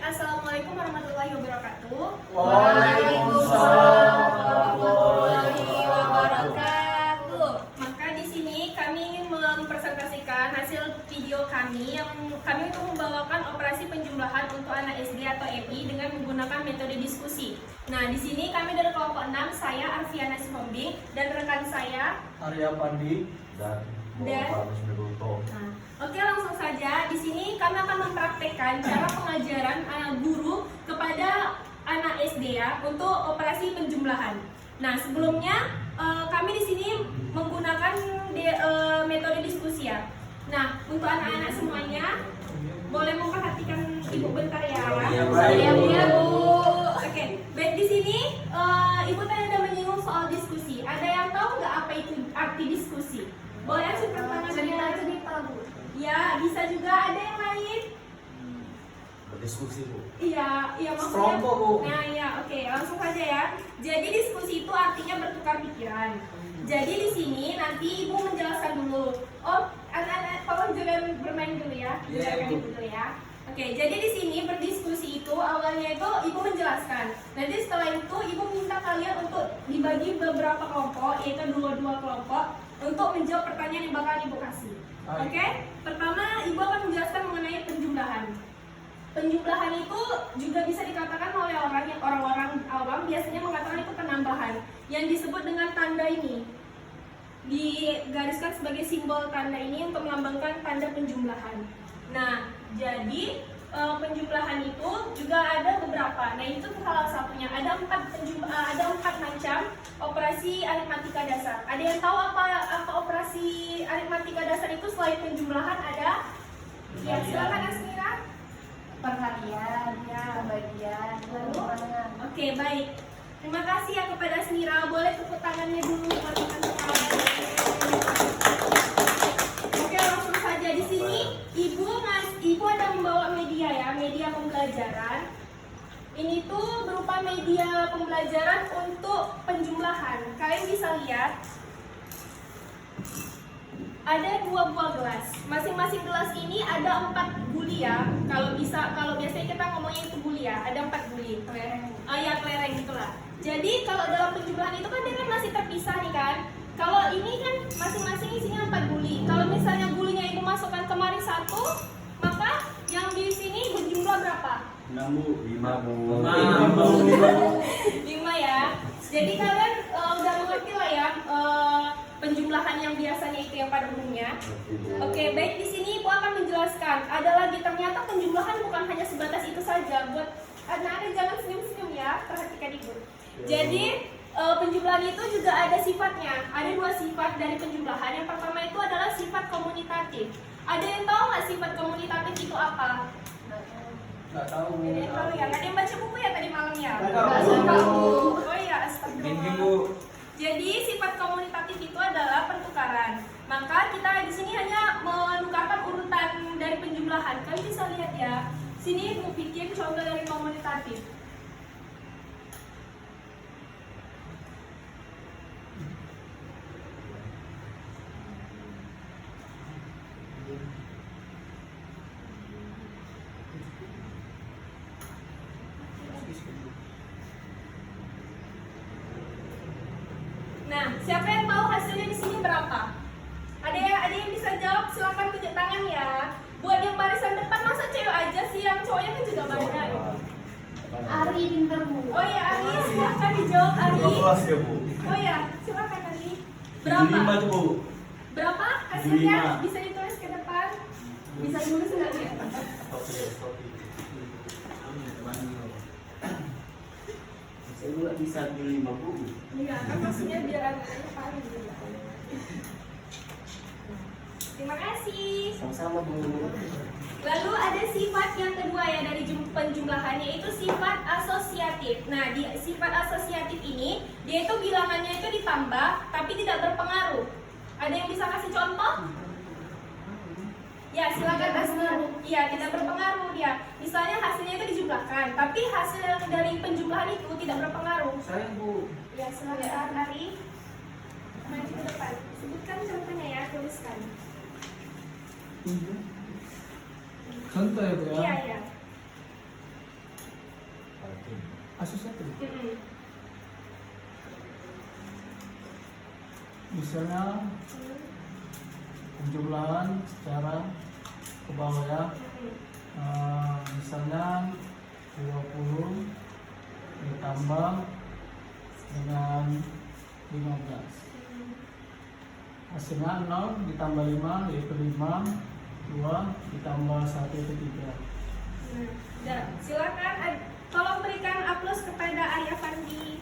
Assalamualaikum warahmatullahi wabarakatuh. Waalaikumsalam warahmatullahi wabarakatuh. Maka di sini kami ingin mempresentasikan hasil video kami yang kami untuk membawakan operasi penjumlahan untuk anak SD atau MI dengan menggunakan metode diskusi. Nah, di sini kami dari kelompok 6, saya Arfiana Sihombing dan rekan saya Arya Pandi Dan- dan Oke, langsung saja. Di sini kami akan mempraktekkan cara pengajaran guru kepada anak SD ya untuk operasi penjumlahan. Nah, sebelumnya kami di sini menggunakan metode diskusi ya. Nah, untuk anak-anak semuanya boleh memperhatikan Ibu bentar ya. Iya, Bu. Oke, baik di sini Ibu tadi ada menyinggung soal diskusi. Ada yang tahu nggak apa itu arti diskusi? Boleh angkat tangan. Cerita-cerita, Bu. Ya, bisa juga ada yang lain. berdiskusi, Bu. Iya, maksudnya. Sekelompok, Bu. Nah, iya, oke, langsung saja ya. Jadi diskusi itu artinya bertukar pikiran. Jadi di sini nanti Ibu menjelaskan dulu. Oh, anak-anak tolong jangan bermain dulu ya. Iya, Dengarkan Bu. dulu ya. Oke, jadi di sini berdiskusi itu awalnya itu Ibu menjelaskan. Nanti setelah itu Ibu minta kalian untuk dibagi beberapa kelompok, yaitu dua kelompok untuk menjawab pertanyaan yang bakal Ibu kasih. Oke, pertama Ibu akan menjelaskan mengenai penjumlahan. Penjumlahan itu juga bisa dikatakan oleh orang-orang awam biasanya mengatakan itu penambahan yang disebut dengan tanda ini. Digariskan sebagai simbol tanda ini untuk melambangkan tanda penjumlahan. Nah, jadi penjumlahan itu juga ada beberapa. Nah, itu salah satunya. Ada empat macam operasi aritmatika dasar. Ada yang tahu apa operasi aritmatika dasar itu selain penjumlahan ada? Ya, silakan Asmira. Perhatian, pembagian, pengurangan. Oke, baik. Terima kasih ya kepada Asmira. Boleh tepuk tangannya dulu buat teman-teman. Oke, langsung saja di sini Ibu ada membawa media ya, media pembelajaran. Ini tuh berupa media pembelajaran untuk penjumlahan. Kalian bisa lihat ada 2 buah gelas. Masing-masing gelas ini ada 4 guli ya. Kalau biasanya kita ngomongnya itu guli ya, ada 4 guli. Kelereng. Ya, kelereng itulah. Jadi kalau dalam penjumlahan itu kan dia kan masih terpisah nih kan. Kalau ini kan masing-masing isinya 4 guli. Kalau misalnya gulinya Ibu masukkan kemari 1, maka yang di sini berjumlah berapa? 5, Bu. 5 ya. Jadi kalian udah mengerti lah ya penjumlahan yang biasanya itu yang pada umumnya. Oke, baik, di sini Ibu akan menjelaskan. Ada lagi, ternyata penjumlahan bukan hanya sebatas itu saja. Buat anak-anak jangan senyum-senyum ya, perhatikan Ibu. Jadi penjumlahan itu juga ada sifatnya. Ada 2 sifat dari penjumlahan. Yang pertama itu adalah sifat komunitatif. Ada yang tahu nggak sifat komunitatif itu apa? Nggak tahu. Ada yang tahu ya? Ada yang baca buku ya tadi malam ya? Nggak tahu. Oh iya, astagfirullah. Bu. Jadi sifat komunitatif itu adalah pertukaran. Maka kita di sini hanya menukarkan urutan dari penjumlahan. Kalian bisa lihat ya. Sini Ibu bikin contoh dari komunitatif. Nah, siapa yang tahu hasilnya di sini berapa? Ada yang bisa jawab? Silakan tunjuk tangan ya. Buat yang barisan depan masa cewek aja sih, yang cowoknya kan juga banyak. Ari pinter, Bu. Oh ya, Ari, silakan dijawab Ari. 12 ya, Bu. Oh ya, silakan Ari. Berapa? 5 tuh, Bu. Berapa hasilnya? 75. Bisa ditulis ke depan? Bisa ditulis nggak ya? Saya nggak bisa beli 5, Bu. Iya, kan maksudnya biar anak-anaknya paham gitu. Terima kasih. Sama-sama, Bu. Lalu ada sifat yang kedua ya dari penjumlahannya, itu sifat asosiatif. Nah, di sifat asosiatif ini dia itu bilangannya itu ditambah tapi tidak berpengaruh. Ada yang bisa kasih contoh? Ya, silakan Asmir. Iya, tidak berpengaruh dia. Misalnya hasilnya itu dijumlahkan, tapi hasil dari penjumlahan itu tidak berpengaruh. Saya, Bu. Ya, silakan Ari. Maju ke depan. Sebutkan contohnya ya, tuliskan. Contoh ya, Bu ya. Iya, iya. misalnya penjumlahan secara ke bawah ya. Misalnya 20 ditambah dengan 15, hasilnya 0 ditambah 5 yaitu 5, 2 ditambah 1 itu 3. Ya, silakan tolong berikan aplaus kepada Arya Fandi.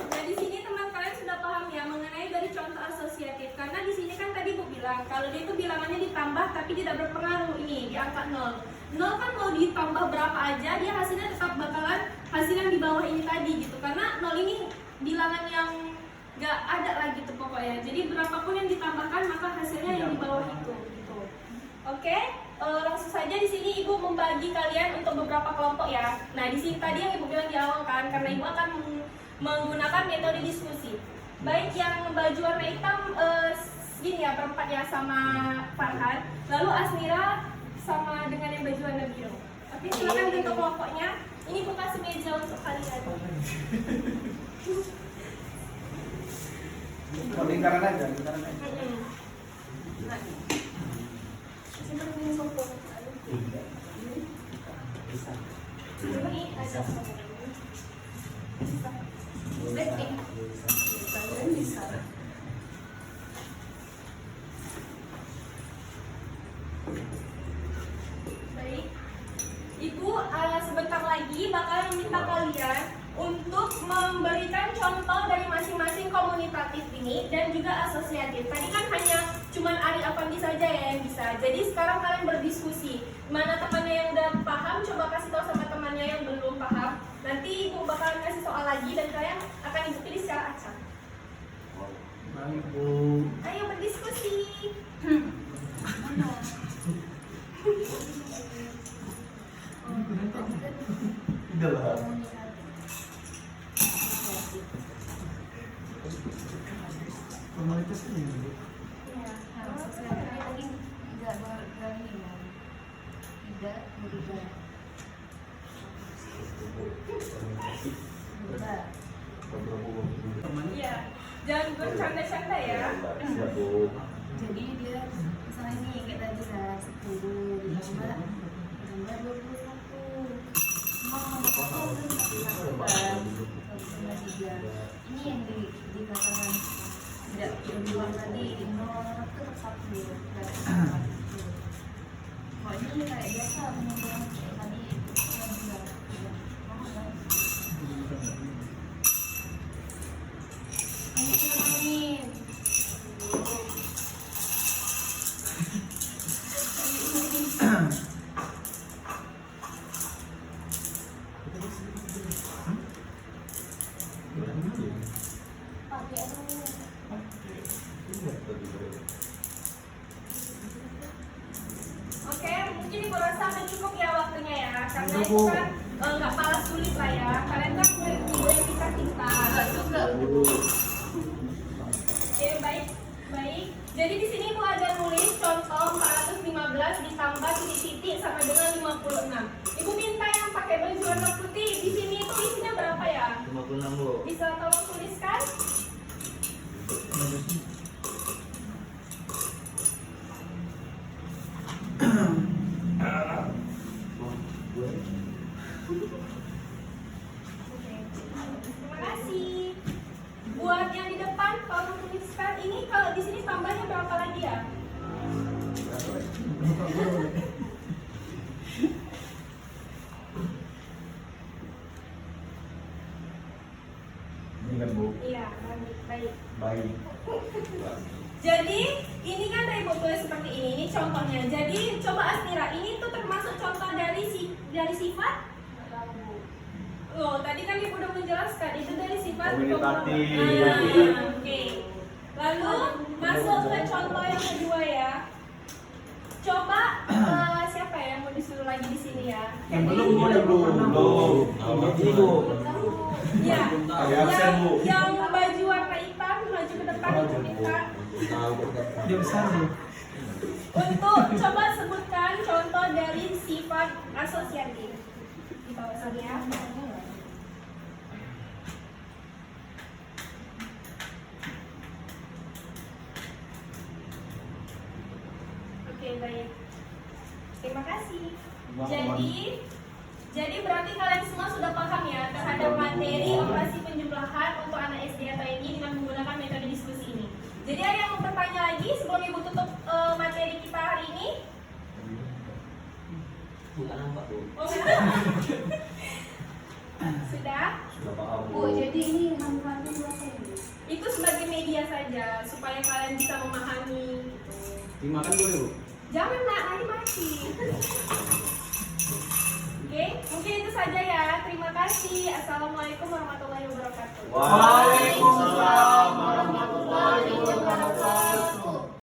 Nah, di sini teman kalian sudah paham ya mengenai dari contoh asosiatif. Karena di sini kan tadi Bu bilang kalau dia itu bilangannya ditambah tapi tidak berpengaruh ini di angka 0. 0 kan mau ditambah berapa aja dia hasilnya tetap bakalan hasil yang di bawah ini tadi gitu. Karena 0 ini bilangan yang gak ada lagi tuh pokoknya. Jadi berapapun yang ditambahkan maka hasilnya yang di bawah itu gitu. Oke, langsung saja di sini Ibu membagi kalian untuk beberapa kelompok ya. Nah, di sini tadi yang Ibu bilang di awal kan, karena Ibu akan menggunakan metode diskusi. Baik yang baju warna hitam gini ya, berempat ya sama Farhan. Lalu Asmira sama dengan yang baju warna biru. Oke, silakan bentuk kelompoknya. Ini buka semeja untuk kalian. Lingkaran aja, lingkaran aja. Seperti sopor. Bisa. Ini ada bisa. Baik, Ibu sebentar lagi bakal minta kalian untuk memberikan contoh dari masing-masing komunitatif ini dan juga asosiatif. Tadi kan hanya cuman Ari Afandi saja ya yang bisa. Jadi sekarang kalian berdiskusi. Mana temannya yang udah paham, coba kasih tahu sama temannya yang belum paham. Nanti Ibu bakalan kasih soal lagi dan kalian akan Ibu pilih secara acak. Baik Bu. Ayo berdiskusi. Udah lah. Formalitas ini Bu. Iya. Tidak berubah. Iya. Jangan bercanda-canda ya. Jadi dia misalnya ini kayak tadi lah 10 ditambah 21. Ini yang dikatakan tidak berubah tadi 0 itu tetap di kalau ini kayak biasa menurut tadi juga Oke, mungkin Ibu rasa udah cukup ya waktunya ya. Karena itu kan nggak malah sulit lah ya. Kalian kan Ibu yang pintar-pintar. Oke, baik. Jadi di sini Ibu ada nulis contoh 415 ditambah titik-titik sama dengan 56. Ibu minta yang pakai baju warna putih. Di sini itu isinya berapa ya? 56 Bu. Bisa tolong tuliskan? Terima kasih. Buat yang di depan, tolong tuliskan ini kalau di sini tambahnya berapa lagi ya? Ini kan Bu. Iya, baik. Baik. Jadi ini kan dari tulis seperti ini. Ini contohnya. Jadi coba Asmira, ini tuh termasuk contoh dari sifat? Oh, tadi kan Ibu udah menjelaskan itu dari sifat Komunitatif. Oke. Lalu masuk ke contoh yang kedua ya. Coba siapa ya yang mau disuruh lagi di sini ya? Yang belum Bu, ada Bu. Ini Bu. Ya. Ada absen, Bu. Yang baju warna hitam maju ke depan Ibu minta. Dia besar Bu. Untuk coba sebutkan contoh dari sifat asosiatif. Di bawah sini ya. Jadi berarti kalian semua sudah paham ya terhadap materi operasi penjumlahan untuk anak SD atau ini dengan menggunakan metode diskusi ini. Jadi ada yang mau bertanya lagi sebelum ibu tutup materi kita hari ini? Bukan nampak Bu. Oh, sudah? Sudah paham Bu, jadi ini manfaatnya buat apa ini? Itu sebagai media saja supaya kalian bisa memahami. Gitu. Dimakan boleh Bu? Jangan nak, nanti mati. Oke, mungkin itu saja ya. Terima kasih. Assalamualaikum warahmatullahi wabarakatuh. Wah.